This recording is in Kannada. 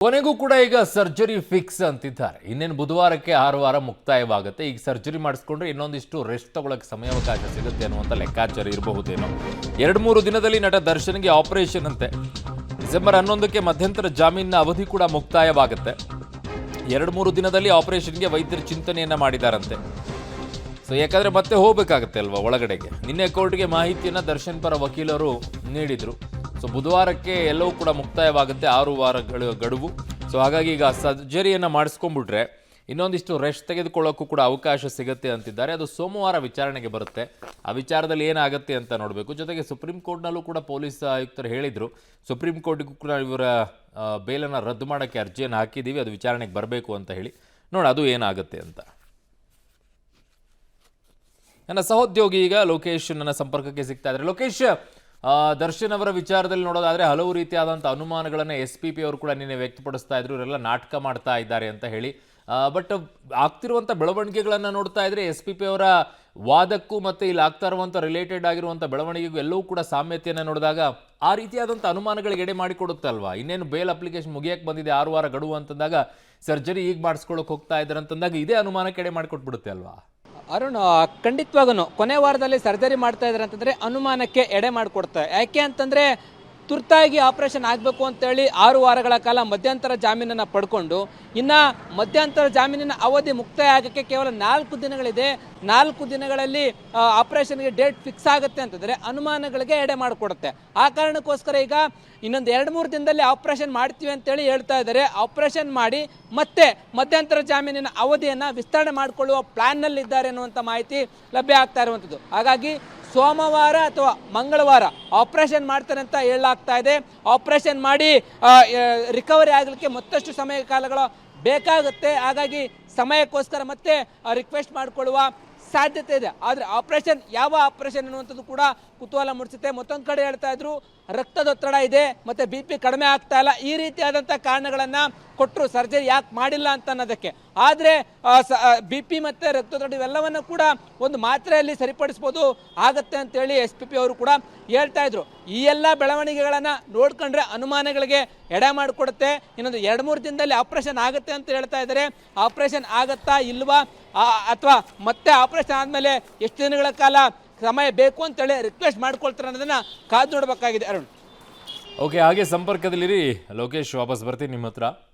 ಕೊನೆಗೂ ಕೂಡ ಈಗ ಸರ್ಜರಿ ಫಿಕ್ಸ್ ಅಂತಿದ್ದಾರೆ. ಇನ್ನೇನು ಬುಧವಾರಕ್ಕೆ 6 ವಾರ ಮುಕ್ತಾಯವಾಗುತ್ತೆ. ಈಗ ಸರ್ಜರಿ ಮಾಡಿಸ್ಕೊಂಡ್ರೆ ಇನ್ನೊಂದಿಷ್ಟು ರೆಸ್ಟ್ ತಗೊಳ್ಳೋಕೆ ಸಮಯಾವಕಾಶ ಸಿಗುತ್ತೆ ಅನ್ನುವಂಥ ಲೆಕ್ಕಾಚಾರ ಇರಬಹುದೇನೋ. 2-3 ದಿನದಲ್ಲಿ ನಟ ದರ್ಶನ್ಗೆ ಆಪರೇಷನ್ ಅಂತೆ. ಡಿಸೆಂಬರ್ 11ಕ್ಕೆ ಮಧ್ಯಂತರ ಜಾಮೀನಿನ ಅವಧಿ ಕೂಡ ಮುಕ್ತಾಯವಾಗುತ್ತೆ. 2-3 ದಿನದಲ್ಲಿ ಆಪರೇಷನ್ಗೆ ವೈದ್ಯರು ಚಿಂತನೆಯನ್ನ ಮಾಡಿದಾರಂತೆ. ಸೊ ಯಾಕಂದ್ರೆ ಮತ್ತೆ ಹೋಗಬೇಕಾಗುತ್ತೆ ಅಲ್ವಾ ಒಳಗಡೆಗೆ. ನಿನ್ನೆ ಕೋರ್ಟ್ಗೆ ಮಾಹಿತಿಯನ್ನ ದರ್ಶನ್ ಪರ ವಕೀಲರು ನೀಡಿದ್ರು. ಸೊ ಬುಧವಾರಕ್ಕೆ ಎಲ್ಲವೂ ಕೂಡ ಮುಕ್ತಾಯವಾಗುತ್ತೆ, 6 ವಾರಗಳ ಗಡುವು. ಸೊ ಹಾಗಾಗಿ ಈಗ ಸರ್ಜರಿಯನ್ನು ಮಾಡಿಸ್ಕೊಂಡ್ಬಿಟ್ರೆ ಇನ್ನೊಂದಿಷ್ಟು ರೆಸ್ಟ್ ತೆಗೆದುಕೊಳ್ಳೋಕ್ಕೂ ಕೂಡ ಅವಕಾಶ ಸಿಗುತ್ತೆ ಅಂತಿದ್ದಾರೆ. ಅದು ಸೋಮವಾರ ವಿಚಾರಣೆಗೆ ಬರುತ್ತೆ. ಆ ವಿಚಾರದಲ್ಲಿ ಏನಾಗುತ್ತೆ ಅಂತ ನೋಡಬೇಕು. ಜೊತೆಗೆ ಸುಪ್ರೀಂ ಕೋರ್ಟ್ನಲ್ಲೂ ಕೂಡ ಪೊಲೀಸ್ ಆಯುಕ್ತರು ಹೇಳಿದರು, ಸುಪ್ರೀಂ ಕೋರ್ಟ್ಗೂ ಕೂಡ ಇವರ ಬೇಲನ್ನು ರದ್ದು ಮಾಡೋಕ್ಕೆ ಅರ್ಜಿಯನ್ನು ಹಾಕಿದ್ದೀವಿ, ಅದು ವಿಚಾರಣೆಗೆ ಬರಬೇಕು ಅಂತ ಹೇಳಿ. ನೋಡಿ ಅದು ಏನಾಗುತ್ತೆ ಅಂತ. ನನ್ನ ಸಹೋದ್ಯೋಗಿ ಈಗ ಲೋಕೇಶ್ ನನ್ನ ಸಂಪರ್ಕಕ್ಕೆ ಸಿಗ್ತಾ ಇದ್ದಾರೆ. ಲೋಕೇಶ್, ದರ್ಶನ್ ಅವರ ವಿಚಾರದಲ್ಲಿ ನೋಡೋದಾದ್ರೆ ಹಲವು ರೀತಿಯಾದಂಥ ಅನುಮಾನಗಳನ್ನು SPP ಅವರು ಕೂಡ ನಿನ್ನೆ ವ್ಯಕ್ತಪಡಿಸ್ತಾ ಇದ್ರು, ಇವರೆಲ್ಲ ನಾಟಕ ಮಾಡ್ತಾ ಇದ್ದಾರೆ ಅಂತ ಹೇಳಿ. ಬಟ್ ಆಗ್ತಿರುವಂಥ ಬೆಳವಣಿಗೆಗಳನ್ನು ನೋಡ್ತಾ ಇದ್ರೆ SPP ಅವರ ವಾದಕ್ಕೂ ಮತ್ತು ಇಲ್ಲಿ ಆಗ್ತಾ ಇರುವಂಥ ರಿಲೇಟೆಡ್ ಆಗಿರುವಂಥ ಬೆಳವಣಿಗೆಗೂ ಎಲ್ಲವೂ ಕೂಡ ಸಾಮ್ಯತೆಯನ್ನು ನೋಡಿದಾಗ ಆ ರೀತಿಯಾದಂಥ ಅನುಮಾನಗಳಿಗೆ ಎಡೆ ಮಾಡಿಕೊಡುತ್ತಲ್ವಾ. ಇನ್ನೇನು ಬೇಲ್ ಅಪ್ಲಿಕೇಶನ್ ಮುಗಿಯಕ್ಕೆ ಬಂದಿದೆ, 6 ವಾರ ಗಡುವು ಅಂತಂದಾಗ ಸರ್ಜರಿ ಈಗ ಮಾಡಿಸ್ಕೊಳ್ಳೋಕೆ ಹೋಗ್ತಾ ಇದ್ದಾರೆ ಅಂತಂದಾಗ ಇದೇ ಅನುಮಾನಕ್ಕೆ ಎಡೆ ಮಾಡಿಕೊಟ್ಬಿಡುತ್ತೆ ಅಲ್ವಾ. ಅರುಣ್, ಖಂಡಿತವಾಗೂ ಕೊನೆ ವಾರದಲ್ಲಿ ಸರ್ಜರಿ ಮಾಡ್ತಾ ಇದ್ದಾರೆ ಅಂತಂದರೆ ಅನುಮಾನಕ್ಕೆ ಎಡೆ ಮಾಡಿಕೊಡ್ತಾರೆ. ಯಾಕೆ ಅಂತಂದರೆ ತುರ್ತಾಗಿ ಆಪರೇಷನ್ ಆಗಬೇಕು ಅಂತೇಳಿ 6 ವಾರಗಳ ಕಾಲ ಮಧ್ಯಂತರ ಜಾಮೀನನ್ನು ಪಡ್ಕೊಂಡು ಇನ್ನು ಮಧ್ಯಂತರ ಜಾಮೀನಿನ ಅವಧಿ ಮುಕ್ತಾಯ ಆಗೋಕ್ಕೆ ಕೇವಲ 4 ದಿನಗಳಿದೆ. 4 ದಿನಗಳಲ್ಲಿ ಆಪರೇಷನ್ಗೆ ಡೇಟ್ ಫಿಕ್ಸ್ ಆಗುತ್ತೆ ಅಂತಂದರೆ ಅನುಮಾನಗಳಿಗೆ ಎಡೆ ಮಾಡಿಕೊಡುತ್ತೆ. ಆ ಕಾರಣಕ್ಕೋಸ್ಕರ ಈಗ ಇನ್ನೊಂದು 2-3 ದಿನದಲ್ಲಿ ಆಪರೇಷನ್ ಮಾಡ್ತೀವಿ ಅಂತೇಳಿ ಹೇಳ್ತಾ ಇದ್ದಾರೆ. ಆಪರೇಷನ್ ಮಾಡಿ ಮತ್ತೆ ಮಧ್ಯಂತರ ಜಾಮೀನಿನ ಅವಧಿಯನ್ನು ವಿಸ್ತರಣೆ ಮಾಡಿಕೊಳ್ಳುವ ಪ್ಲ್ಯಾನ್ನಲ್ಲಿದ್ದಾರೆ ಅನ್ನುವಂಥ ಮಾಹಿತಿ ಲಭ್ಯ ಆಗ್ತಾ ಇರುವಂಥದ್ದು. ಹಾಗಾಗಿ ಸೋಮವಾರ ಅಥವಾ ಮಂಗಳವಾರ ಆಪರೇಷನ್ ಮಾಡ್ತಾರೆ ಅಂತ ಹೇಳಲಾಗ್ತಾ ಇದೆ. ಆಪರೇಷನ್ ಮಾಡಿ ರಿಕವರಿ ಆಗಲಿಕ್ಕೆ ಮತ್ತಷ್ಟು ಸಮಯ ಕಾಲಗಳು ಬೇಕಾಗುತ್ತೆ. ಹಾಗಾಗಿ ಸಮಯಕ್ಕೋಸ್ಕರ ಮತ್ತೆ ರಿಕ್ವೆಸ್ಟ್ ಮಾಡಿಕೊಳ್ಳುವ ಸಾಧ್ಯತೆ ಇದೆ. ಆದರೆ ಆಪರೇಷನ್ ಯಾವ ಆಪರೇಷನ್ ಅನ್ನುವಂಥದ್ದು ಕೂಡ ಕುತೂಹಲ ಮೂಡಿಸುತ್ತೆ. ಮತ್ತೊಂದು ಕಡೆ ಹೇಳ್ತಾ ಇದ್ರು ರಕ್ತದೊತ್ತಡ ಇದೆ ಮತ್ತು BP ಕಡಿಮೆ ಆಗ್ತಾ ಇಲ್ಲ, ಈ ರೀತಿಯಾದಂಥ ಕಾರಣಗಳನ್ನು ಕೊಟ್ಟರು ಸರ್ಜರಿ ಯಾಕೆ ಮಾಡಿಲ್ಲ ಅಂತ ಅನ್ನೋದಕ್ಕೆ. ಆದರೆ BP ಮತ್ತು ರಕ್ತದೊತ್ತಡ ಇವೆಲ್ಲವನ್ನು ಕೂಡ ಒಂದು ಮಾತ್ರೆಯಲ್ಲಿ ಸರಿಪಡಿಸ್ಬೋದು ಆಗತ್ತೆ ಅಂತೇಳಿ SPP ಅವರು ಕೂಡ ಹೇಳ್ತಾ ಇದ್ರು. ಈ ಎಲ್ಲ ಬೆಳವಣಿಗೆಗಳನ್ನು ನೋಡ್ಕೊಂಡ್ರೆ ಅನುಮಾನಗಳಿಗೆ ಎಡೆ ಮಾಡಿಕೊಡುತ್ತೆ. ಇನ್ನೊಂದು 2-3 ದಿನದಲ್ಲಿ ಆಪರೇಷನ್ ಆಗುತ್ತೆ ಅಂತ ಹೇಳ್ತಾ ಇದ್ದಾರೆ. ಆಪರೇಷನ್ ಆಗತ್ತಾ ಇಲ್ವಾ ಅಥವಾ ಮತ್ತೆ ಆಪರೇಷನ್ ಆದಮೇಲೆ ಎಷ್ಟು ದಿನಗಳ ಕಾಲ ಸಮಯ ಬೇಕು ಅಂತೇಳಿ ರಿಕ್ವೆಸ್ಟ್ ಮಾಡ್ಕೊಳ್ತಾರೆ ಅನ್ನೋದನ್ನ ಕಾದು ನೋಡಬೇಕಾಗಿದೆ. ಅರುಣ್, ಓಕೆ, ಹಾಗೆ ಸಂಪರ್ಕದಲ್ಲಿರಿ ಲೋಕೇಶ್, ವಾಪಸ್ ಬರ್ತೀನಿ ನಿಮ್ಮ ಹತ್ರ.